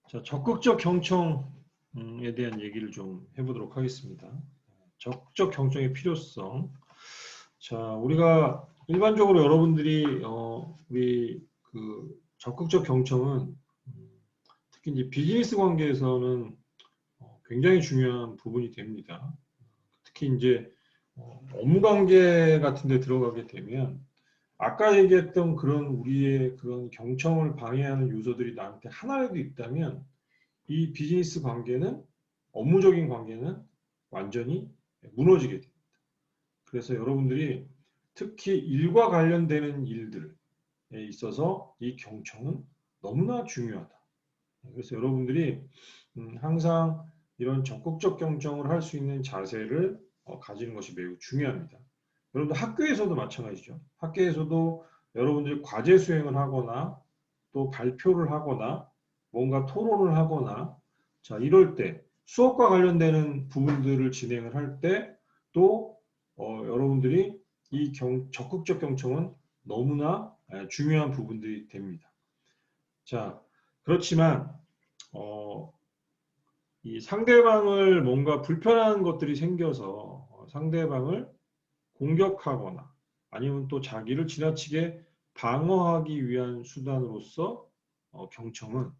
자, 적극적 경청에 대한 얘기를 좀 해보도록 하겠습니다. 적극적 경청의 필요성. 자, 우리가 일반적으로 여러분들이 우리 그 적극적 경청은 특히 이제 비즈니스 관계에서는 굉장히 중요한 부분이 됩니다. 특히 이제 업무 관계 같은 데 들어가게 되면 아까 얘기했던 그런 우리의 그런 경청을 방해하는 요소들이 나한테 하나라도 있다면 이 비즈니스 관계는 업무적인 관계는 완전히 무너지게 됩니다. 그래서 여러분들이 특히 일과 관련되는 일들에 있어서 이 경청은 너무나 중요하다. 그래서 여러분들이 항상 이런 적극적 경청을 할 수 있는 자세를 가지는 것이 매우 중요합니다. 여러분들 학교에서도 마찬가지죠. 학교에서도 여러분들이 과제 수행을 하거나 또 발표를 하거나 뭔가 토론을 하거나 자 이럴 때 수업과 관련되는 부분들을 진행을 할 때 또 여러분들이 이 적극적 경청은 너무나 중요한 부분들이 됩니다. 자 그렇지만 이 상대방을 뭔가 불편한 것들이 생겨서 상대방을 공격하거나 아니면 또 자기를 지나치게 방어하기 위한 수단으로서 경청은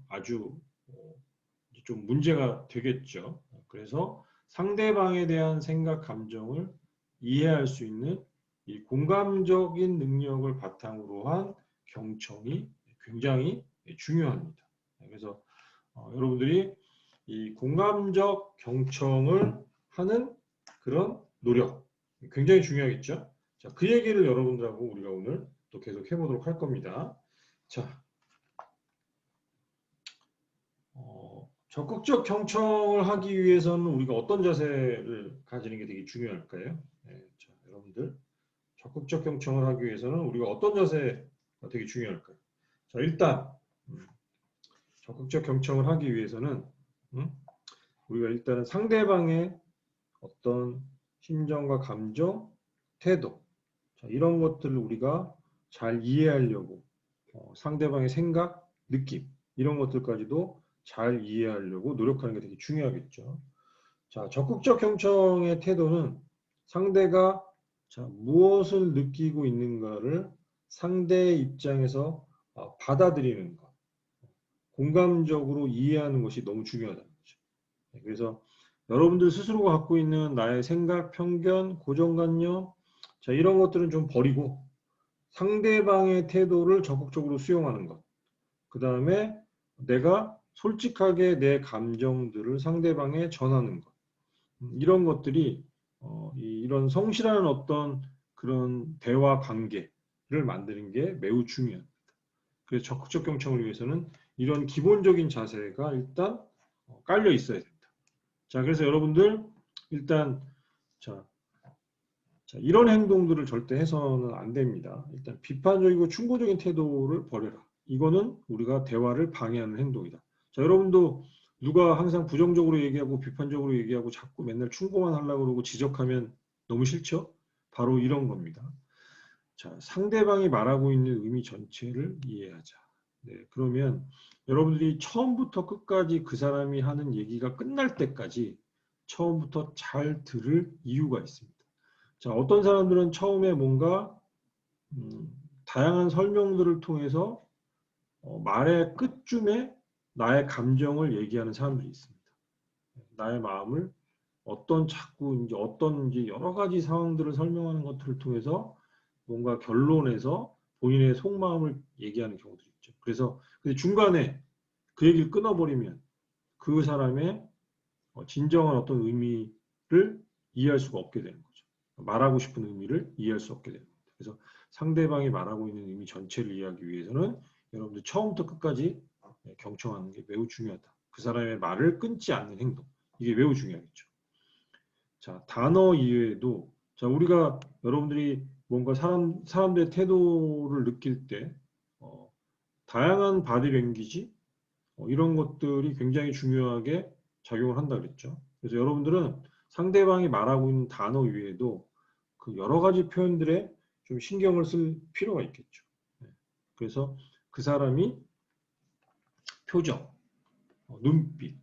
아주 좀 문제가 되겠죠. 그래서 상대방에 대한 생각, 감정을 이해할 수 있는 이 공감적인 능력을 바탕으로 한 경청이 굉장히 중요합니다. 그래서 여러분들이 이 공감적 경청을 하는 그런 노력 굉장히 중요하겠죠. 자, 그 얘기를 여러분들하고 우리가 오늘 또 계속 해보도록 할 겁니다. 자, 적극적 경청을 하기 위해서는 우리가 어떤 자세를 가지는 게 되게 중요할까요? 네, 자, 여러분들 적극적 경청을 하기 위해서는 우리가 어떤 자세가 되게 중요할까요? 자, 일단 적극적 경청을 하기 위해서는 우리가 일단은 상대방의 어떤 심정과 감정, 태도 자, 이런 것들을 우리가 잘 이해하려고 상대방의 생각, 느낌 이런 것들까지도 잘 이해하려고 노력하는 게 되게 중요하겠죠. 자, 적극적 경청의 태도는 상대가 자, 무엇을 느끼고 있는가를 상대의 입장에서 받아들이는 것, 공감적으로 이해하는 것이 너무 중요하다는 거죠. 그래서 여러분들 스스로가 갖고 있는 나의 생각, 편견, 고정관념 자, 이런 것들은 좀 버리고 상대방의 태도를 적극적으로 수용하는 것. 그 다음에 내가 솔직하게 내 감정들을 상대방에 전하는 것. 이런 것들이 이런 성실한 어떤 그런 대화 관계를 만드는 게 매우 중요합니다. 그래서 적극적 경청을 위해서는 이런 기본적인 자세가 일단 깔려 있어야 된다. 자, 그래서 여러분들 일단 자, 이런 행동들을 절대 해서는 안 됩니다. 일단 비판적이고 충고적인 태도를 버려라. 이거는 우리가 대화를 방해하는 행동이다. 자, 여러분도 누가 항상 부정적으로 얘기하고 비판적으로 얘기하고 자꾸 맨날 충고만 하려고 그러고 지적하면 너무 싫죠? 바로 이런 겁니다. 자, 상대방이 말하고 있는 의미 전체를 이해하자. 네, 그러면 여러분들이 처음부터 끝까지 그 사람이 하는 얘기가 끝날 때까지 처음부터 잘 들을 이유가 있습니다. 자, 어떤 사람들은 처음에 뭔가 다양한 설명들을 통해서 말의 끝쯤에 나의 감정을 얘기하는 사람들이 있습니다. 나의 마음을 자꾸 이제 어떤 이제 여러 가지 상황들을 설명하는 것들을 통해서 뭔가 결론에서 본인의 속마음을 얘기하는 경우들이 있죠. 그래서 중간에 그 얘기를 끊어버리면 그 사람의 진정한 어떤 의미를 이해할 수가 없게 되는 거죠. 말하고 싶은 의미를 이해할 수 없게 됩니다. 그래서 상대방이 말하고 있는 의미 전체를 이해하기 위해서는 여러분들 처음부터 끝까지 경청하는 게 매우 중요하다. 그 사람의 말을 끊지 않는 행동. 이게 매우 중요하겠죠. 자, 단어 이외에도 자, 우리가 여러분들이 뭔가 사람들의 태도를 느낄 때 다양한 바디 랭귀지 이런 것들이 굉장히 중요하게 작용을 한다 그랬죠. 그래서 여러분들은 상대방이 말하고 있는 단어 위에도 그 여러 가지 표현들에 좀 신경을 쓸 필요가 있겠죠. 그래서 그 사람이 표정, 눈빛,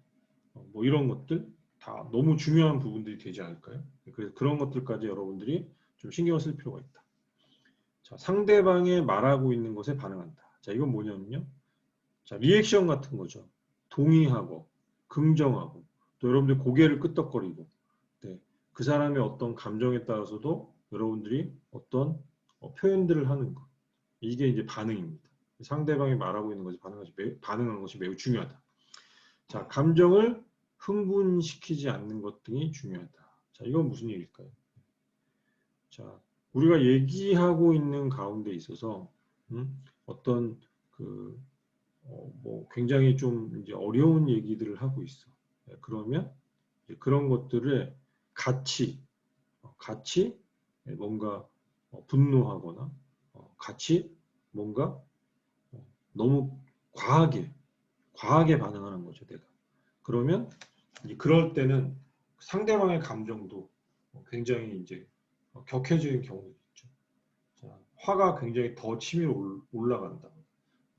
뭐 이런 것들 다 너무 중요한 부분들이 되지 않을까요? 그래서 그런 것들까지 여러분들이 좀 신경을 쓸 필요가 있다. 자, 상대방이 말하고 있는 것에 반응한다. 자, 이건 뭐냐면요. 자, 리액션 같은 거죠. 동의하고, 긍정하고, 또 여러분들 고개를 끄덕거리고, 네, 그 사람의 어떤 감정에 따라서도 여러분들이 어떤 표현들을 하는 것. 이게 이제 반응입니다. 상대방이 말하고 있는 것에 반응하는 것이 매우 중요하다. 자, 감정을 흥분시키지 않는 것 등이 중요하다. 자, 이건 무슨 얘기일까요? 자, 우리가 얘기하고 있는 가운데 있어서 어떤 뭐 굉장히 좀 이제 어려운 얘기들을 하고 있어. 네, 그러면 그런 것들을 같이 뭔가 분노하거나 같이 뭔가 너무 과하게 반응하는 거죠, 내가. 그러면 이제 그럴 때는 상대방의 감정도 굉장히 이제 격해지는 경우도 있죠. 자, 화가 굉장히 더 치밀어 올라간다.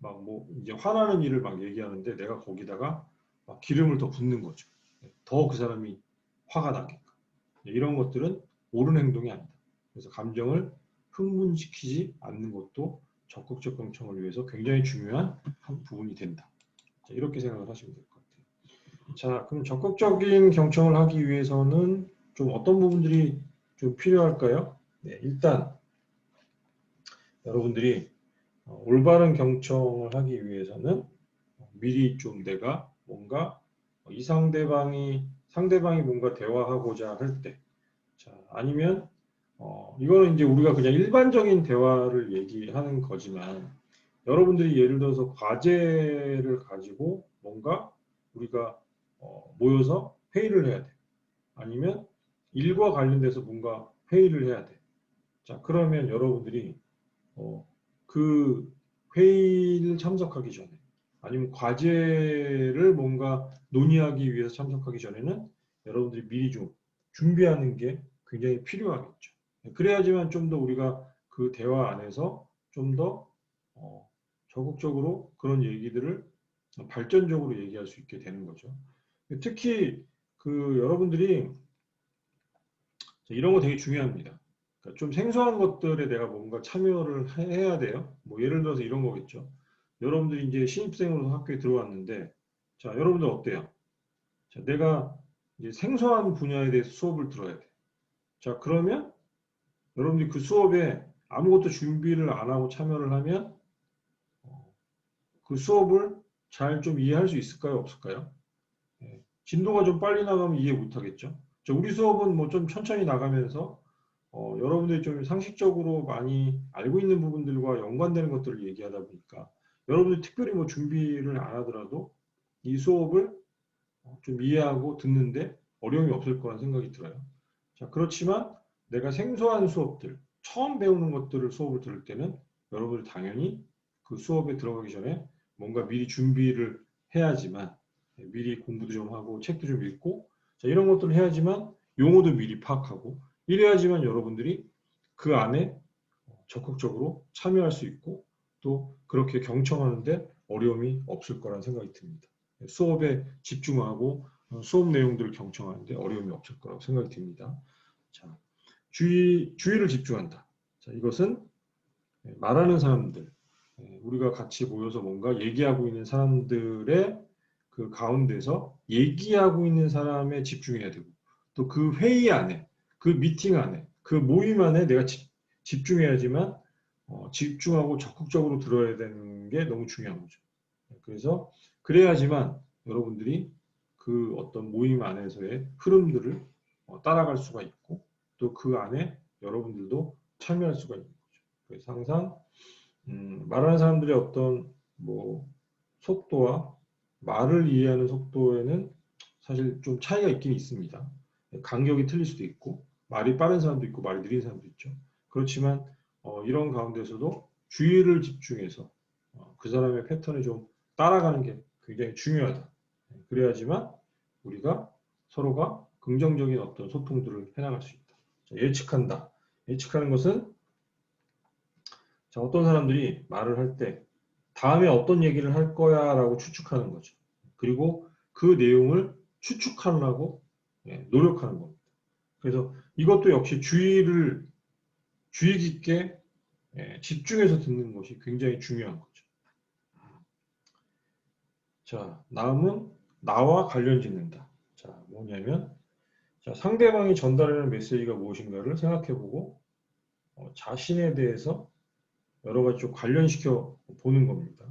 막 뭐 이제 화나는 일을 막 얘기하는데 내가 거기다가 막 기름을 더 붓는 거죠. 더 그 사람이 화가 나게끔. 이런 것들은 옳은 행동이 아니다. 그래서 감정을 흥분시키지 않는 것도 적극적 경청을 위해서 굉장히 중요한 한 부분이 된다. 자, 이렇게 생각을 하시면 될 것 같아요. 자, 그럼 적극적인 경청을 하기 위해서는 좀 어떤 부분들이 좀 필요할까요? 네, 일단 여러분들이 올바른 경청을 하기 위해서는 미리 좀 내가 뭔가 상대방이 뭔가 대화하고자 할 때, 자, 아니면 이거는 이제 우리가 그냥 일반적인 대화를 얘기하는 거지만 여러분들이 예를 들어서 과제를 가지고 뭔가 우리가 모여서 회의를 해야 돼. 아니면 일과 관련돼서 뭔가 회의를 해야 돼. 자, 그러면 여러분들이 그 회의를 참석하기 전에 아니면 과제를 뭔가 논의하기 위해서 참석하기 전에는 여러분들이 미리 좀 준비하는 게 굉장히 필요하겠죠. 그래야지만 좀 더 우리가 그 대화 안에서 좀 더 적극적으로 그런 얘기들을 발전적으로 얘기할 수 있게 되는 거죠. 특히 여러분들이 이런 거 되게 중요합니다. 그러니까 좀 생소한 것들에 내가 뭔가 참여를 해야 돼요. 뭐 예를 들어서 이런 거겠죠. 여러분들이 이제 신입생으로 학교에 들어왔는데, 자, 여러분들 어때요? 자, 내가 이제 생소한 분야에 대해서 수업을 들어야 돼. 자, 그러면 여러분들이 그 수업에 아무것도 준비를 안 하고 참여를 하면 그 수업을 잘 좀 이해할 수 있을까요? 없을까요? 예, 진도가 좀 빨리 나가면 이해 못 하겠죠. 자, 우리 수업은 뭐 좀 천천히 나가면서 여러분들이 좀 상식적으로 많이 알고 있는 부분들과 연관되는 것들을 얘기하다 보니까 여러분들이 특별히 뭐 준비를 안 하더라도 이 수업을 좀 이해하고 듣는데 어려움이 없을 거라는 생각이 들어요. 자, 그렇지만 내가 생소한 수업들, 처음 배우는 것들을 수업을 들을 때는 여러분들 당연히 그 수업에 들어가기 전에 뭔가 미리 준비를 해야지만 미리 공부도 좀 하고 책도 좀 읽고 자, 이런 것들을 해야지만 용어도 미리 파악하고 이래야지만 여러분들이 그 안에 적극적으로 참여할 수 있고 또 그렇게 경청하는데 어려움이 없을 거라는 생각이 듭니다. 수업에 집중하고 수업 내용들을 경청하는데 어려움이 없을 거라고 생각이 듭니다. 자, 주의를 집중한다. 자, 이것은 말하는 사람들, 우리가 같이 모여서 뭔가 얘기하고 있는 사람들의 그 가운데서 얘기하고 있는 사람에 집중해야 되고 또 그 회의 안에, 그 미팅 안에, 그 모임 안에 내가 집중해야지만 집중하고 적극적으로 들어야 되는 게 너무 중요한 거죠. 그래서 그래야지만 여러분들이 그 어떤 모임 안에서의 흐름들을 따라갈 수가 있고 또 그 안에 여러분들도 참여할 수가 있는 거죠. 그래서 항상 말하는 사람들의 어떤 뭐 속도와 말을 이해하는 속도에는 사실 좀 차이가 있긴 있습니다. 간격이 틀릴 수도 있고 말이 빠른 사람도 있고 말이 느린 사람도 있죠. 그렇지만 이런 가운데서도 주의를 집중해서 그 사람의 패턴을 좀 따라가는 게 굉장히 중요하다. 그래야지만 우리가 서로가 긍정적인 어떤 소통들을 해나갈 수 있다. 자, 예측한다. 예측하는 것은 자, 어떤 사람들이 말을 할 때 다음에 어떤 얘기를 할 거야 라고 추측하는 거죠. 그리고 그 내용을 추측하려고 노력하는 겁니다. 그래서 이것도 역시 주의 깊게 집중해서 듣는 것이 굉장히 중요한 거죠. 자, 다음은 나와 관련 짓는다. 자, 뭐냐면 자, 상대방이 전달하는 메시지가 무엇인가를 생각해보고 자신에 대해서 여러 가지 좀 관련시켜 보는 겁니다.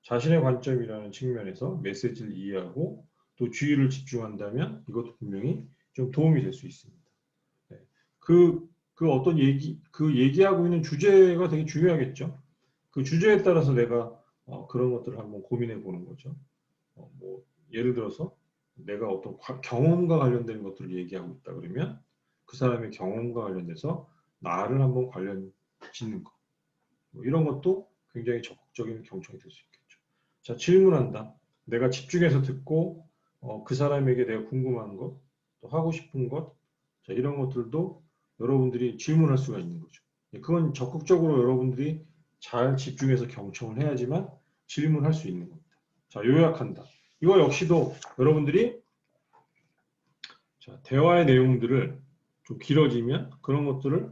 자신의 관점이라는 측면에서 메시지를 이해하고 또 주의를 집중한다면 이것도 분명히 좀 도움이 될 수 있습니다. 그 어떤 그 얘기하고 있는 주제가 되게 중요하겠죠. 그 주제에 따라서 내가 그런 것들을 한번 고민해 보는 거죠. 뭐 예를 들어서 내가 어떤 경험과 관련된 것들을 얘기하고 있다 그러면 그 사람의 경험과 관련돼서 나를 한번 관련 짓는 것. 뭐 이런 것도 굉장히 적극적인 경청이 될 수 있겠죠. 자, 질문한다. 내가 집중해서 듣고 그 사람에게 내가 궁금한 것, 또 하고 싶은 것, 자, 이런 것들도 여러분들이 질문할 수가 있는 거죠. 그건 적극적으로 여러분들이 잘 집중해서 경청을 해야지만 질문할 수 있는 겁니다. 자, 요약한다. 이거 역시도 여러분들이 자, 대화의 내용들을 좀 길어지면 그런 것들을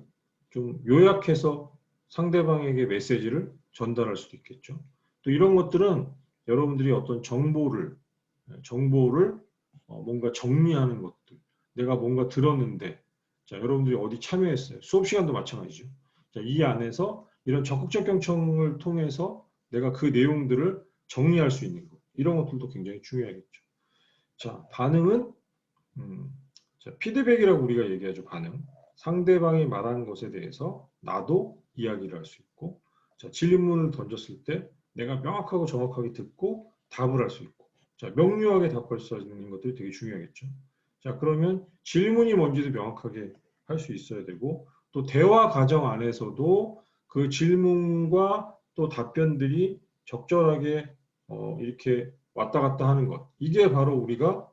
좀 요약해서 상대방에게 메시지를 전달할 수도 있겠죠. 또 이런 것들은 여러분들이 어떤 정보를 뭔가 정리하는 것들, 내가 뭔가 들었는데, 자, 여러분들이 어디 참여했어요. 수업 시간도 마찬가지죠. 자, 이 안에서 이런 적극적 경청을 통해서 내가 그 내용들을 정리할 수 있는 것, 이런 것들도 굉장히 중요하겠죠. 자, 반응은 자, 피드백이라고 우리가 얘기하죠. 반응. 상대방이 말하는 것에 대해서 나도 이야기를 할 수 있고, 자, 질문을 던졌을 때 내가 명확하고 정확하게 듣고 답을 할 수 있고, 자, 명료하게 답할 수 있는 것들이 되게 중요하겠죠. 자, 그러면 질문이 뭔지도 명확하게 할 수 있어야 되고, 또 대화 과정 안에서도 그 질문과 또 답변들이 적절하게 이렇게 왔다 갔다 하는 것. 이게 바로 우리가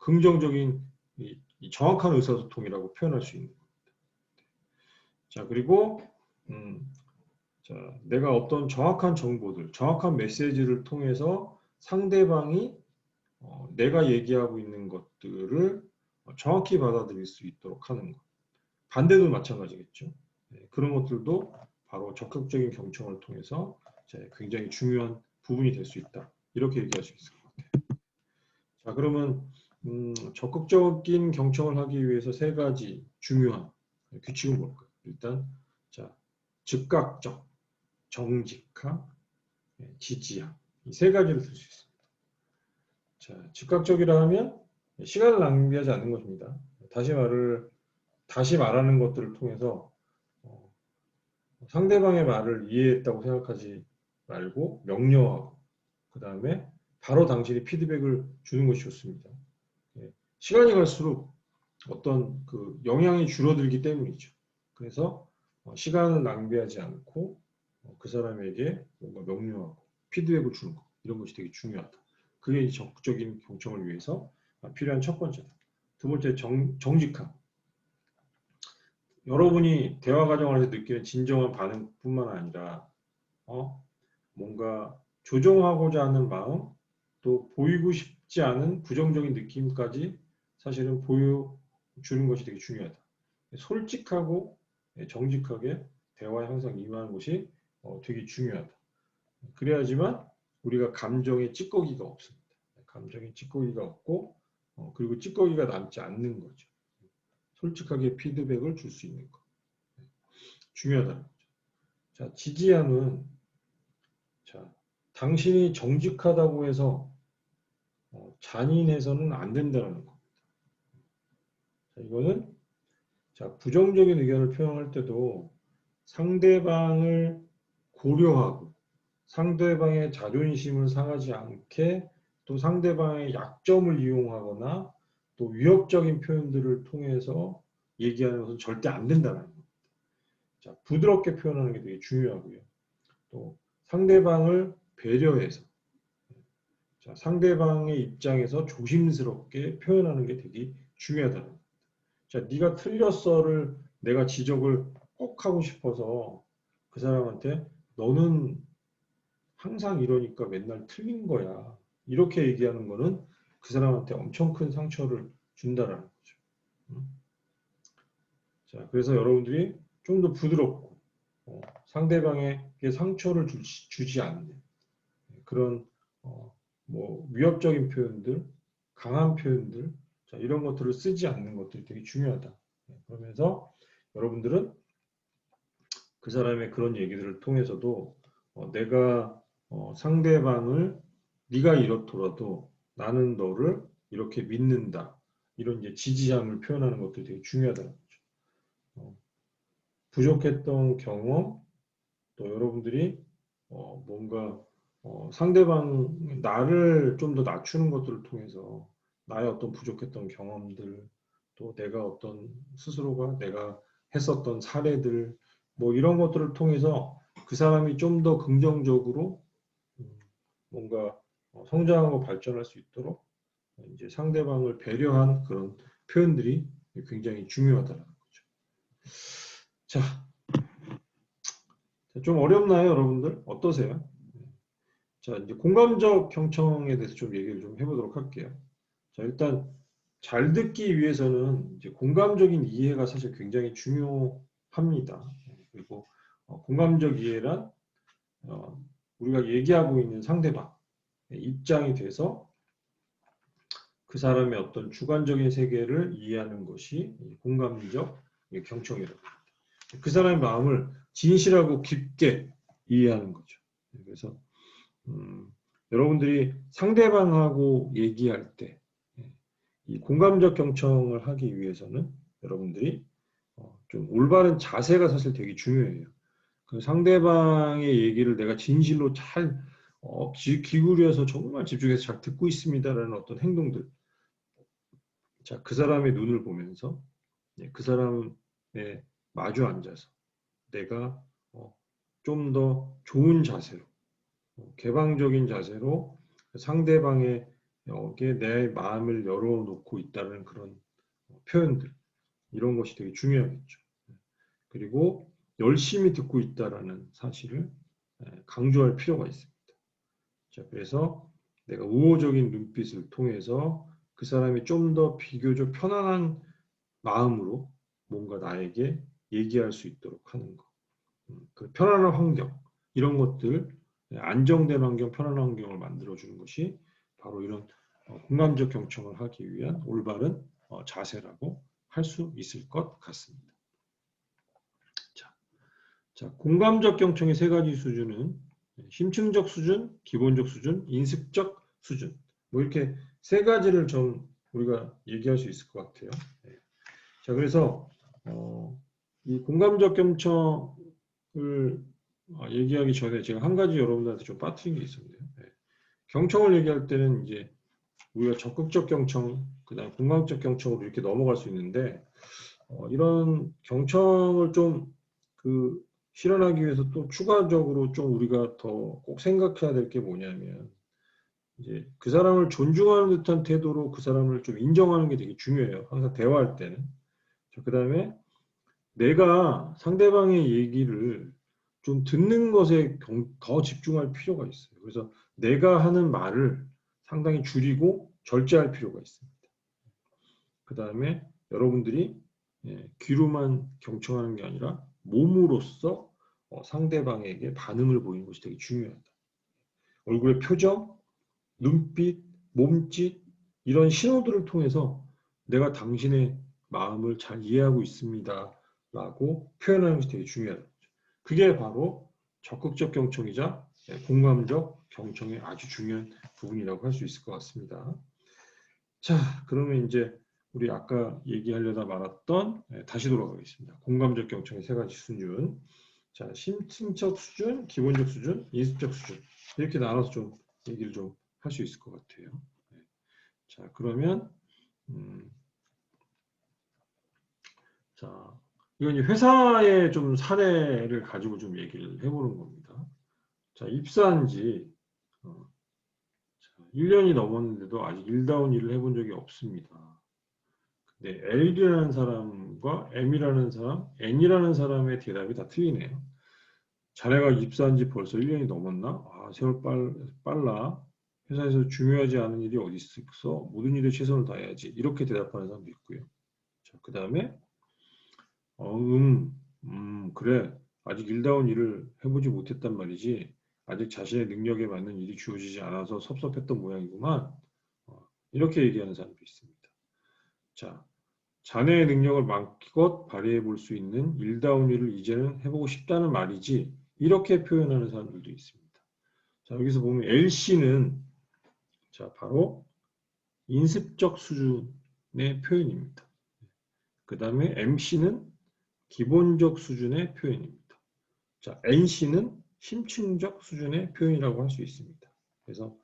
긍정적인 이 정확한 의사소통이라고 표현할 수 있는 겁니다. 자, 그리고 자, 내가 어떤 정확한 정보들, 정확한 메시지를 통해서 상대방이 내가 얘기하고 있는 것들을 정확히 받아들일 수 있도록 하는 것. 반대도 마찬가지겠죠. 네, 그런 것들도 바로 적극적인 경청을 통해서 굉장히 중요한 부분이 될 수 있다. 이렇게 얘기할 수 있을 것 같아요. 자, 그러면 적극적인 경청을 하기 위해서 세 가지 중요한 규칙은 뭘까요? 일단 자, 즉각적, 정직함, 지지함. 이 세 가지를 쓸 수 있습니다. 자, 즉각적이라 하면 시간을 낭비하지 않는 것입니다. 다시 말하는 것들을 통해서 상대방의 말을 이해했다고 생각하지 말고 명료하고 그 다음에 바로 당신이 피드백을 주는 것이 좋습니다. 시간이 갈수록 어떤 그 영향이 줄어들기 때문이죠. 그래서 시간을 낭비하지 않고 그 사람에게 뭔가 명료하고 피드백을 주는 것 이런 것이 되게 중요하다. 그게 적극적인 경청을 위해서 필요한 첫 번째다. 두 번째 정직함. 여러분이 대화 과정에서 느끼는 진정한 반응뿐만 아니라 뭔가 조정하고자 하는 마음 또 보이고 싶지 않은 부정적인 느낌까지 사실은 보여주는 것이 되게 중요하다. 솔직하고 정직하게 대화에 항상 임하는 것이 되게 중요하다. 그래야지만 우리가 감정의 찌꺼기가 없습니다. 감정의 찌꺼기가 없고 그리고 찌꺼기가 남지 않는 거죠. 솔직하게 피드백을 줄 수 있는 것. 중요하다는 거죠. 자, 지지함은 자, 당신이 정직하다고 해서 잔인해서는 안 된다는 겁니다. 자, 이거는 자, 부정적인 의견을 표현할 때도 상대방을 고려하고 상대방의 자존심을 상하지 않게 또 상대방의 약점을 이용하거나 또 위협적인 표현들을 통해서 얘기하는 것은 절대 안 된다는 겁니다. 자, 부드럽게 표현하는 게 되게 중요하고요. 또 상대방을 배려해서 자, 상대방의 입장에서 조심스럽게 표현하는 게 되게 중요하다는 겁니다. 자, 네가 틀렸어를 내가 지적을 꼭 하고 싶어서 그 사람한테 너는 항상 이러니까 맨날 틀린 거야. 이렇게 얘기하는 거는 그 사람한테 엄청 큰 상처를 준다라는 거죠. 자, 그래서 여러분들이 좀 더 부드럽고 상대방에게 상처를 주지 않는 그런 뭐 위협적인 표현들, 강한 표현들, 자, 이런 것들을 쓰지 않는 것들이 되게 중요하다. 그러면서 여러분들은 그 사람의 그런 얘기들을 통해서도 내가 상대방을 네가 이렇더라도 나는 너를 이렇게 믿는다. 이런 이제 지지함을 표현하는 것들이 되게 중요하다는 거죠. 부족했던 경험, 또 여러분들이 뭔가 상대방 나를 좀 더 낮추는 것들을 통해서 나의 어떤 부족했던 경험들, 또 내가 어떤 스스로가 내가 했었던 사례들, 뭐 이런 것들을 통해서 그 사람이 좀 더 긍정적으로 뭔가 성장하고 발전할 수 있도록 이제 상대방을 배려한 그런 표현들이 굉장히 중요하다는 거죠. 자, 좀 어렵나요, 여러분들? 어떠세요? 자, 이제 공감적 경청에 대해서 좀 얘기를 좀 해보도록 할게요. 자, 일단 잘 듣기 위해서는 이제 공감적인 이해가 사실 굉장히 중요합니다. 그리고 공감적 이해란 우리가 얘기하고 있는 상대방 입장이 돼서 그 사람의 어떤 주관적인 세계를 이해하는 것이 공감적 경청이라고 합니다. 그 사람의 마음을 진실하고 깊게 이해하는 거죠. 그래서 여러분들이 상대방하고 얘기할 때 이 공감적 경청을 하기 위해서는 여러분들이 좀 올바른 자세가 사실 되게 중요해요. 그 상대방의 얘기를 내가 진실로 잘 기울여서 정말 집중해서 잘 듣고 있습니다라는 어떤 행동들. 자, 그 사람의 눈을 보면서 그 사람의 마주 앉아서 내가 좀 더 좋은 자세로 개방적인 자세로 상대방에게 내 마음을 열어놓고 있다는 그런 표현들 이런 것이 되게 중요하겠죠. 그리고 열심히 듣고 있다는 사실을 강조할 필요가 있습니다. 자, 그래서 내가 우호적인 눈빛을 통해서 그 사람이 좀 더 비교적 편안한 마음으로 뭔가 나에게 얘기할 수 있도록 하는 것. 그 편안한 환경, 이런 것들, 안정된 환경, 편안한 환경을 만들어주는 것이 바로 이런 공감적 경청을 하기 위한 올바른 자세라고 할 수 있을 것 같습니다. 자, 공감적 경청의 세 가지 수준은 심층적 수준, 기본적 수준, 인습적 수준. 뭐 이렇게 세 가지를 좀 우리가 얘기할 수 있을 것 같아요. 자, 그래서 이 공감적 경청을 얘기하기 전에 제가 한 가지 여러분들한테 좀 빠뜨린 게 있었는데요. 경청을 얘기할 때는 이제 우리가 적극적 경청, 그다음 공감적 경청으로 이렇게 넘어갈 수 있는데 이런 경청을 좀 실현하기 위해서 또 추가적으로 좀 우리가 더 꼭 생각해야 될 게 뭐냐면 이제 그 사람을 존중하는 듯한 태도로 그 사람을 좀 인정하는 게 되게 중요해요. 항상 대화할 때는. 그 다음에 내가 상대방의 얘기를 좀 듣는 것에 더 집중할 필요가 있어요. 그래서 내가 하는 말을 상당히 줄이고 절제할 필요가 있습니다. 그 다음에 여러분들이 귀로만 경청하는 게 아니라 몸으로써 상대방에게 반응을 보이는 것이 되게 중요하다. 얼굴의 표정, 눈빛, 몸짓 이런 신호들을 통해서 내가 당신의 마음을 잘 이해하고 있습니다 라고 표현하는 것이 되게 중요하다. 그게 바로 적극적 경청이자 공감적 경청의 아주 중요한 부분이라고 할 수 있을 것 같습니다. 자, 그러면 이제 우리 아까 얘기하려다 말았던 다시 돌아가겠습니다. 공감적 경청의 세 가지 수준. 자, 심층적 수준, 기본적 수준, 인습적 수준 이렇게 나눠서 좀 얘기를 좀 할 수 있을 것 같아요. 자, 그러면 자, 이건 회사의 좀 사례를 가지고 좀 얘기를 해보는 겁니다. 자, 입사한 지 1년이 넘었는데도 아직 일다운 일을 해본 적이 없습니다. 근데 L이라는 사람과 M이라는 사람, N이라는 사람의 대답이 다 틀리네요. 자네가 입사한 지 벌써 1년이 넘었나? 아, 세월 빨라. 회사에서 중요하지 않은 일이 어디 있어? 모든 일에 최선을 다해야지. 이렇게 대답하는 사람도 있고요. 자, 그 다음에 그래. 아직 일다운 일을 해보지 못했단 말이지. 아직 자신의 능력에 맞는 일이 주어지지 않아서 섭섭했던 모양이구만. 이렇게 얘기하는 사람도 있습니다. 자, 자네의 능력을 마음껏 발휘해 볼 수 있는 일다운 일을 이제는 해보고 싶다는 말이지. 이렇게 표현하는 사람들도 있습니다. 자, 여기서 보면 LC는 자, 바로 인습적 수준의 표현입니다. 그 다음에 MC는 기본적 수준의 표현입니다. 자, NC는 심층적 수준의 표현이라고 할 수 있습니다. 그래서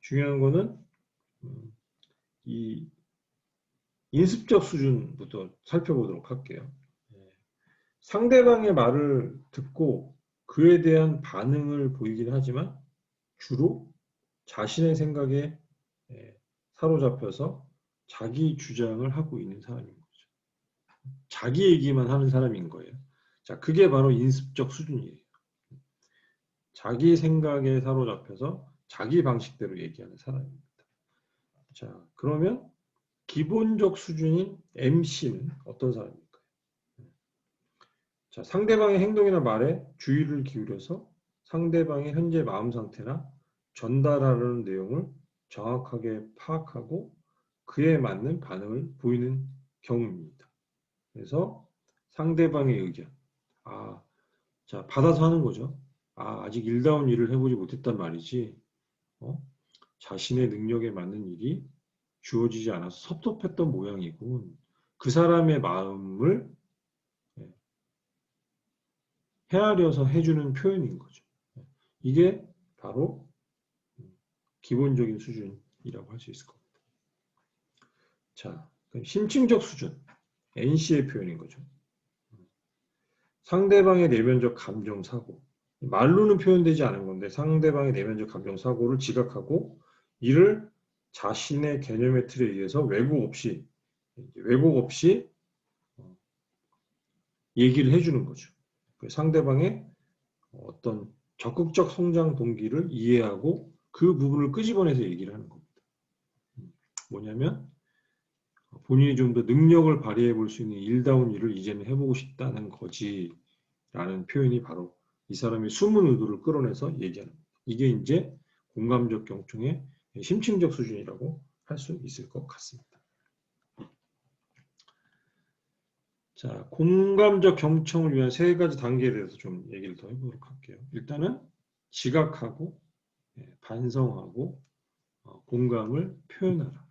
중요한 거는 이 인습적 수준부터 살펴보도록 할게요. 상대방의 말을 듣고 그에 대한 반응을 보이긴 하지만 주로 자신의 생각에 사로잡혀서 자기 주장을 하고 있는 사람인 거죠. 자기 얘기만 하는 사람인 거예요. 자, 그게 바로 인습적 수준이에요. 자기 생각에 사로잡혀서 자기 방식대로 얘기하는 사람입니다. 자, 그러면 기본적 수준인 MC는 어떤 사람일까요? 자, 상대방의 행동이나 말에 주의를 기울여서 상대방의 현재 마음 상태나 전달하려는 내용을 정확하게 파악하고 그에 맞는 반응을 보이는 경우입니다. 그래서 상대방의 의견, 자, 받아서 하는 거죠. 아직 일다운 일을 해보지 못했단 말이지. 자신의 능력에 맞는 일이 주어지지 않아서 섭섭했던 모양이군. 그 사람의 마음을 헤아려서 해주는 표현인 거죠. 이게 바로 기본적인 수준이라고 할 수 있을 겁니다. 자, 그럼 심층적 수준, NC의 표현인 거죠. 상대방의 내면적 감정 사고, 말로는 표현되지 않은 건데 상대방의 내면적 감정 사고를 지각하고 이를 자신의 개념의 틀에 의해서 왜곡 없이 얘기를 해주는 거죠. 상대방의 어떤 적극적 성장 동기를 이해하고 그 부분을 끄집어내서 얘기를 하는 겁니다. 뭐냐면 본인이 좀 더 능력을 발휘해 볼 수 있는 일다운 일을 이제는 해보고 싶다는 거지 라는 표현이 바로 이 사람의 숨은 의도를 끌어내서 얘기하는 겁니다. 이게 이제 공감적 경청의 심층적 수준이라고 할 수 있을 것 같습니다. 자, 공감적 경청을 위한 세 가지 단계에 대해서 좀 얘기를 더 해보도록 할게요. 일단은 지각하고 반성하고 공감을 표현하라.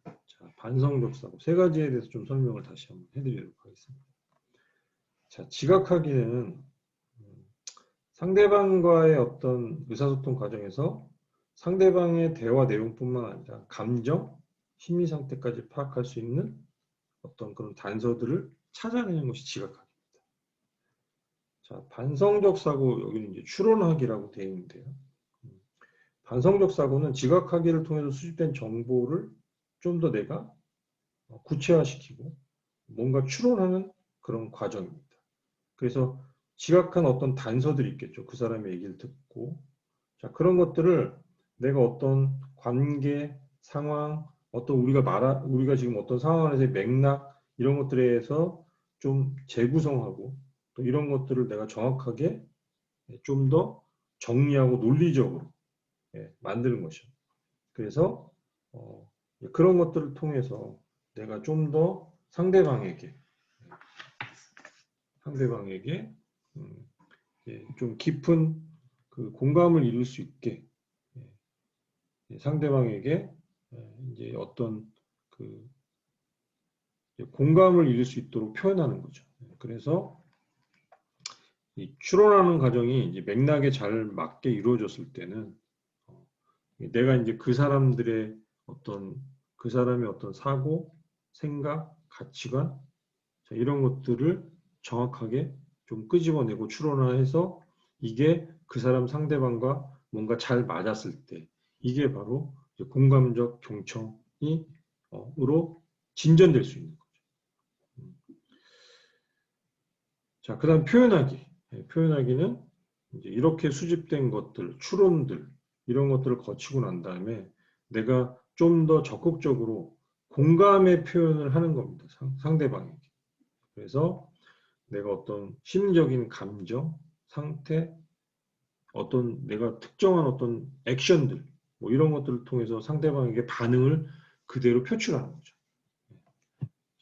자, 반성적 사고 세 가지에 대해서 좀 설명을 다시 한번 해드리도록 하겠습니다. 자, 지각하기는 상대방과의 어떤 의사소통 과정에서 상대방의 대화 내용뿐만 아니라 감정, 심리 상태까지 파악할 수 있는 어떤 그런 단서들을 찾아내는 것이 지각하기입니다. 자, 반성적 사고, 여기는 이제 추론하기라고 되어 있는데요. 반성적 사고는 지각하기를 통해서 수집된 정보를 좀 더 내가 구체화시키고 뭔가 추론하는 그런 과정입니다. 그래서 지각한 어떤 단서들이 있겠죠. 그 사람의 얘기를 듣고. 자, 그런 것들을 내가 어떤 관계, 상황, 어떤 우리가 지금 어떤 상황 안에서의 맥락, 이런 것들에 대해서 좀 재구성하고 또 이런 것들을 내가 정확하게 좀 더 정리하고 논리적으로 만드는 것이죠. 그래서 그런 것들을 통해서 내가 좀 더 상대방에게 좀 깊은 그 공감을 이룰 수 있게 상대방에게 이제 어떤 그 공감을 이룰 수 있도록 표현하는 거죠. 그래서 이 추론하는 과정이 이제 맥락에 잘 맞게 이루어졌을 때는 내가 이제 그 사람의 어떤 사고, 생각, 가치관 이런 것들을 정확하게 좀 끄집어내고 추론화해서 이게 그 사람 상대방과 뭔가 잘 맞았을 때 이게 바로 공감적 경청이 으로 진전될 수 있는 거죠. 자, 그다음 표현하기. 표현하기는 이제 이렇게 수집된 것들, 추론들 이런 것들을 거치고 난 다음에 내가 좀 더 적극적으로 공감의 표현을 하는 겁니다. 상대방에게. 그래서 내가 어떤 심리적인 감정, 상태, 어떤 내가 특정한 어떤 액션들, 뭐 이런 것들을 통해서 상대방에게 반응을 그대로 표출하는 거죠.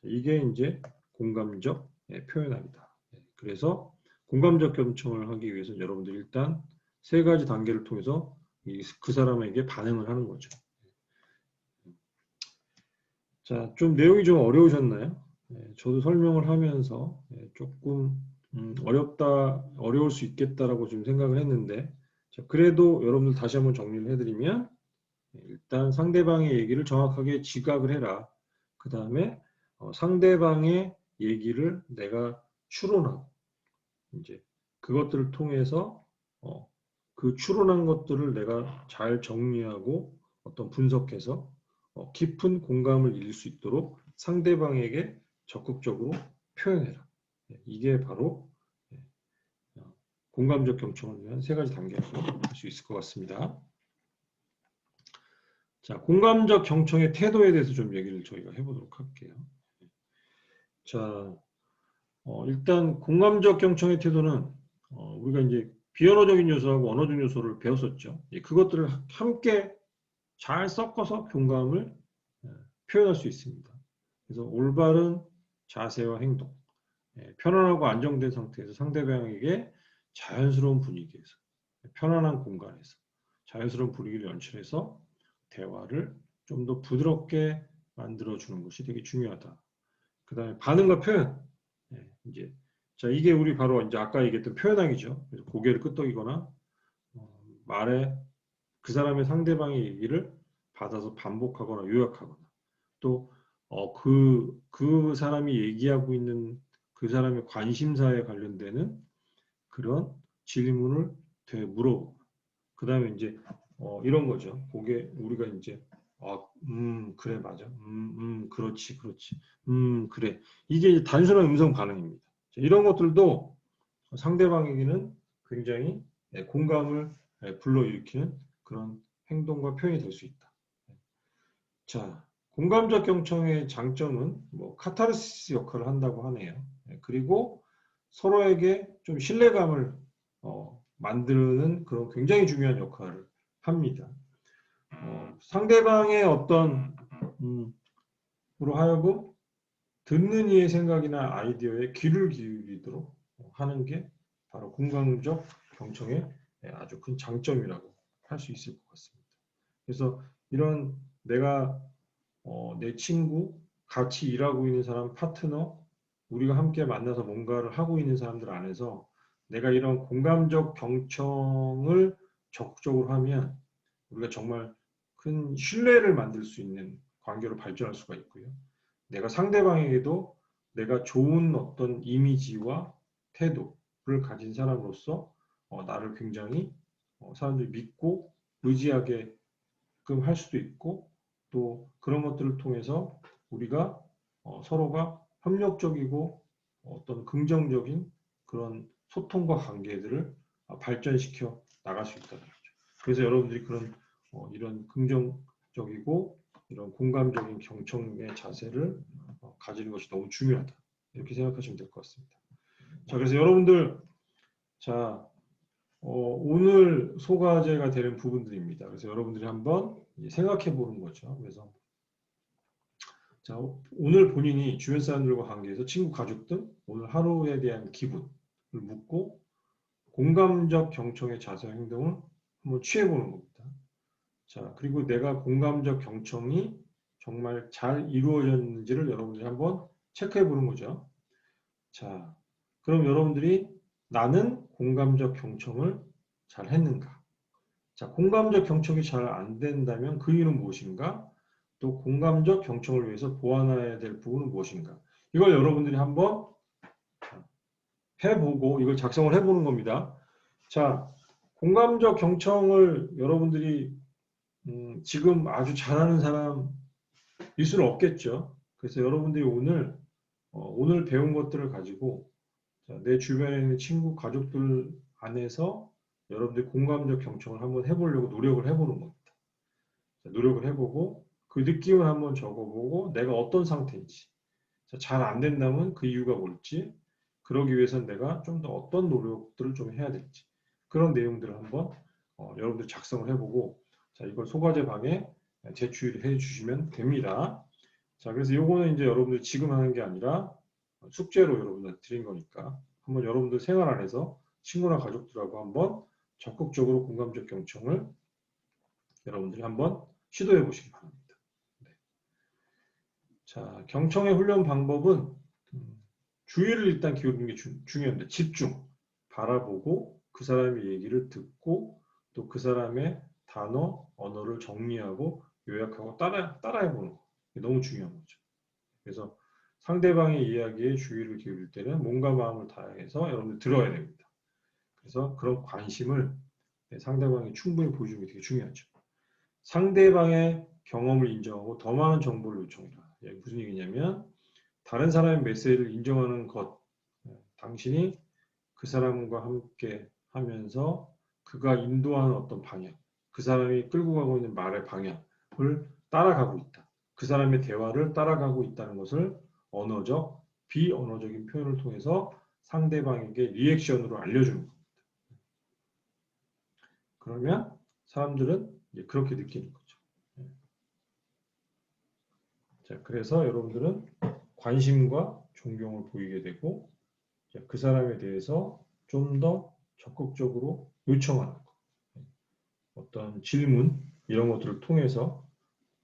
이게 이제 공감적 표현학이다. 그래서 공감적 경청을 하기 위해서 여러분들이 일단 세 가지 단계를 통해서 그 사람에게 반응을 하는 거죠. 자, 좀 내용이 좀 어려우셨나요? 저도 설명을 하면서 조금 어려울 수 있겠다라고 좀 생각을 했는데, 자, 그래도 여러분들 다시 한번 정리를 해드리면, 일단 상대방의 얘기를 정확하게 지각을 해라. 그 다음에 상대방의 얘기를 내가 추론하고, 이제 그것들을 통해서 그 추론한 것들을 내가 잘 정리하고 어떤 분석해서 깊은 공감을 이룰 수 있도록 상대방에게 적극적으로 표현해라. 이게 바로 공감적 경청을 위한 세 가지 단계라고 할 수 있을 것 같습니다. 자, 공감적 경청의 태도에 대해서 좀 얘기를 저희가 해보도록 할게요. 자, 일단 공감적 경청의 태도는 우리가 이제 비언어적인 요소하고 언어적 요소를 배웠었죠. 그것들을 함께 잘 섞어서 공감을 표현할 수 있습니다. 그래서 올바른 자세와 행동, 편안하고 안정된 상태에서 상대방에게 자연스러운 분위기에서, 편안한 공간에서 자연스러운 분위기를 연출해서 대화를 좀 더 부드럽게 만들어주는 것이 되게 중요하다. 그 다음에 반응과 표현. 이제 자, 이게 우리 바로 이제 아까 얘기했던 표현학이죠. 그래서 고개를 끄덕이거나 말에 그 사람의 상대방의 얘기를 받아서 반복하거나 요약하거나 또 그 사람이 얘기하고 있는 그 사람의 관심사에 관련되는 그런 질문을 물어보고 그 다음에 이제 이런 거죠. 그게 우리가 이제 그래 맞아. 그렇지 그래. 이게 단순한 음성 반응입니다. 이런 것들도 상대방에게는 굉장히 공감을 불러일으키는 그런 행동과 표현이 될 수 있다. 자, 공감적 경청의 장점은 뭐 카타르시스 역할을 한다고 하네요. 그리고 서로에게 좀 신뢰감을 만드는 그런 굉장히 중요한 역할을 합니다. 상대방의 어떤 으로 하여금 듣는 이의 생각이나 아이디어에 귀를 기울이도록 하는 게 바로 공감적 경청의 아주 큰 장점이라고 할 수 있을 것 같습니다. 그래서 이런 내가 내 친구, 같이 일하고 있는 사람, 파트너, 우리가 함께 만나서 뭔가를 하고 있는 사람들 안에서 내가 이런 공감적 경청을 적극적으로 하면 우리가 정말 큰 신뢰를 만들 수 있는 관계로 발전할 수가 있고요. 내가 상대방에게도 내가 좋은 어떤 이미지와 태도를 가진 사람으로서 나를 굉장히 사람들이 믿고 의지하게끔 할 수도 있고 또 그런 것들을 통해서 우리가 서로가 협력적이고 어떤 긍정적인 그런 소통과 관계들을 발전시켜 나갈 수 있다는 거죠. 그래서 여러분들이 그런 이런 긍정적이고 이런 공감적인 경청의 자세를 가지는 것이 너무 중요하다. 이렇게 생각하시면 될 것 같습니다. 자, 그래서 여러분들 자 오늘 소과제가 되는 부분들입니다. 그래서 여러분들이 한번 생각해 보는 거죠. 그래서 자, 오늘 본인이 주변 사람들과 관계에서 친구, 가족 등 오늘 하루에 대한 기분을 묻고 공감적 경청의 자세와 행동을 한번 취해 보는 겁니다. 자, 그리고 내가 공감적 경청이 정말 잘 이루어졌는지를 여러분들이 한번 체크해 보는 거죠. 자, 그럼 여러분들이 나는 공감적 경청을 잘 했는가? 자, 공감적 경청이 잘 안 된다면 그 이유는 무엇인가? 또 공감적 경청을 위해서 보완해야 될 부분은 무엇인가? 이걸 여러분들이 한번 해보고 이걸 작성을 해보는 겁니다. 자, 공감적 경청을 여러분들이 지금 아주 잘하는 사람일 수는 없겠죠. 그래서 여러분들이 오늘 배운 것들을 가지고 내 주변에 있는 친구, 가족들 안에서 여러분들이 공감적 경청을 한번 해보려고 노력을 해보는 겁니다. 노력을 해보고 그 느낌을 한번 적어보고 내가 어떤 상태인지, 잘 안 된다면 그 이유가 뭘지, 그러기 위해서는 내가 좀 더 어떤 노력들을 좀 해야 될지, 그런 내용들을 한번 여러분들 작성을 해보고, 자, 이걸 소과제 방에 제출해 주시면 됩니다. 자, 그래서 요거는 이제 여러분들 지금 하는 게 아니라 숙제로 여러분들 드린 거니까 한번 여러분들 생활 안에서 친구나 가족들하고 한번 적극적으로 공감적 경청을 여러분들이 한번 시도해 보시기 바랍니다. 네. 자, 경청의 훈련 방법은 주의를 일단 기울이는 게 중요합니다. 집중, 바라보고 그 사람의 얘기를 듣고 또 그 사람의 단어, 언어를 정리하고 요약하고 따라해보는 거. 너무 중요한 거죠. 그래서 상대방의 이야기에 주의를 기울일 때는 몸과 마음을 다해서 여러분들 들어야 됩니다. 그래서 그런 관심을 상대방이 충분히 보여주는 게 되게 중요하죠. 상대방의 경험을 인정하고 더 많은 정보를 요청해라. 무슨 얘기냐면 다른 사람의 메시지를 인정하는 것, 당신이 그 사람과 함께 하면서 그가 인도하는 어떤 방향, 그 사람이 끌고 가고 있는 말의 방향을 따라가고 있다. 그 사람의 대화를 따라가고 있다는 것을 언어적, 비언어적인 표현을 통해서 상대방에게 리액션으로 알려주는 겁니다. 그러면 사람들은 이제 그렇게 느끼는 거죠. 자, 그래서 여러분들은 관심과 존경을 보이게 되고 그 사람에 대해서 좀 더 적극적으로 요청하는 것. 어떤 질문 이런 것들을 통해서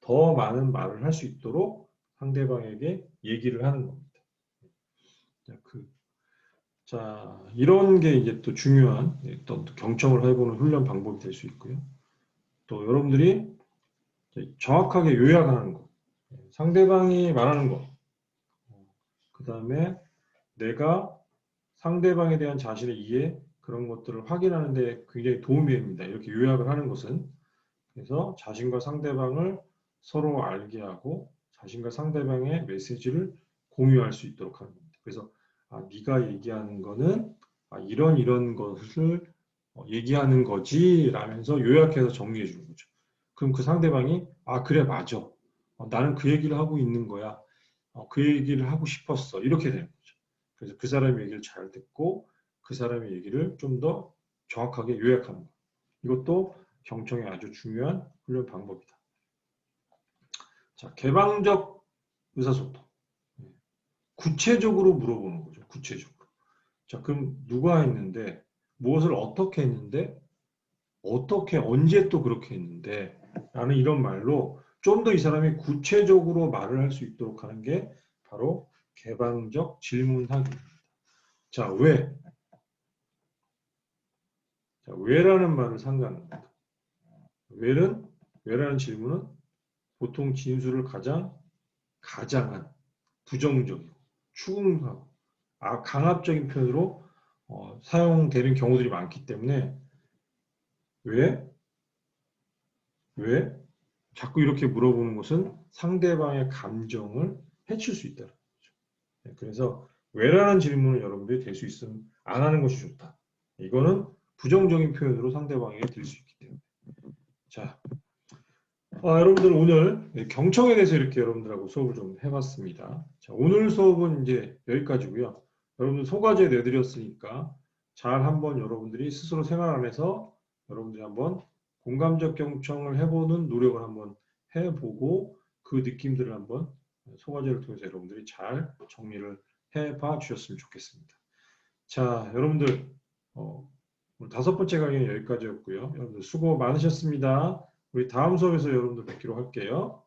더 많은 말을 할 수 있도록 상대방에게 얘기를 하는 겁니다. 자, 이런 게 이제 또 중요한 또 경청을 해보는 훈련 방법이 될 수 있고요. 또 여러분들이 정확하게 요약하는 것, 상대방이 말하는 것, 그 다음에 내가 상대방에 대한 자신의 이해, 그런 것들을 확인하는 데 굉장히 도움이 됩니다. 이렇게 요약을 하는 것은. 그래서 자신과 상대방을 서로 알게 하고 자신과 상대방의 메시지를 공유할 수 있도록 하는 겁니다. 그래서 네가 얘기하는 거는 이런 것을 얘기하는 거지 라면서 요약해서 정리해 주는 거죠. 그럼 그 상대방이 그래 맞아. 나는 그 얘기를 하고 있는 거야. 그 얘기를 하고 싶었어. 이렇게 되는 거죠. 그래서 그 사람의 얘기를 잘 듣고 그 사람의 얘기를 좀 더 정확하게 요약하는 것. 이것도 경청의 아주 중요한 훈련 방법이다. 자, 개방적 의사소통. 구체적으로 물어보는 거죠. 구체적으로. 자, 그럼 누가 했는데, 무엇을 어떻게 했는데, 어떻게, 언제 또 그렇게 했는데, 라는 이런 말로 좀 더 이 사람이 구체적으로 말을 할 수 있도록 하는 게 바로 개방적 질문하기입니다. 자, 왜? 자, 왜라는 말을 상관합니다. 왜라는 질문은 보통 진술을 가장한, 부정적이고, 추궁하고, 강압적인 표현으로 사용되는 경우들이 많기 때문에 왜? 자꾸 이렇게 물어보는 것은 상대방의 감정을 해칠 수 있다는 거죠. 그래서 왜라는 질문을 여러분들이 될 수 있으면 안 하는 것이 좋다. 이거는 부정적인 표현으로 상대방에게 들 수 있기 때문에. 자, 여러분들 오늘 경청에 대해서 이렇게 여러분들하고 수업을 좀 해봤습니다. 자, 오늘 수업은 이제 여기까지고요. 여러분들 소과제 내드렸으니까 잘 한번 여러분들이 스스로 생활 안에서 여러분들이 한번 공감적 경청을 해보는 노력을 한번 해보고 그 느낌들을 한번 소과제를 통해서 여러분들이 잘 정리를 해봐 주셨으면 좋겠습니다. 자, 여러분들 오늘 5번째 강의는 여기까지였고요. 여러분들 수고 많으셨습니다. 우리 다음 수업에서 여러분들 뵙기로 할게요.